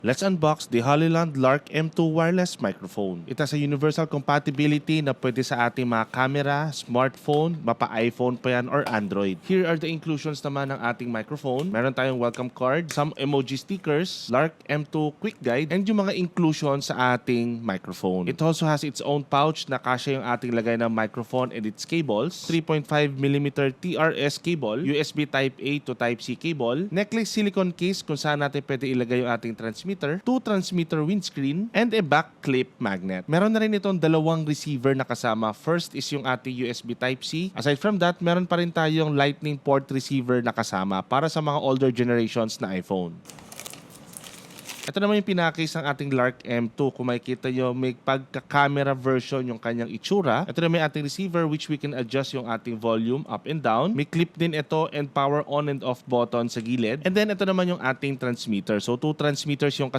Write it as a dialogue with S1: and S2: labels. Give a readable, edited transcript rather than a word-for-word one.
S1: Let's unbox the Hollyland Lark M2 wireless microphone. Ito sa universal compatibility na pwede sa ating mga camera, smartphone, mapa-iPhone pa yan or Android. Here are the inclusions naman ng ating microphone. Meron tayong welcome card, some emoji stickers, Lark M2 quick guide, and yung mga inclusions sa ating microphone. It also has its own pouch na kasya yung ating lagay ng microphone and its cables, 3.5mm TRS cable, USB Type-A to Type-C cable, necklace silicone case kung saan natin pwede ilagay yung ating transmitter, 2 transmitter windscreen, and a back clip magnet. Meron na rin itong dalawang receiver na kasama. First is yung ating USB Type-C. Aside from that, meron pa rin tayong Lightning port receiver na kasama para sa mga older generations na iPhone. Ito naman yung pinakase ng ating Lark M2. Kung makikita nyo, may pagka-camera version yung kanyang itsura. Ito naman yung ating receiver which we can adjust yung ating volume up and down. May clip din ito and power on and off button sa gilid. And then ito naman yung ating transmitter. So 2 transmitters yung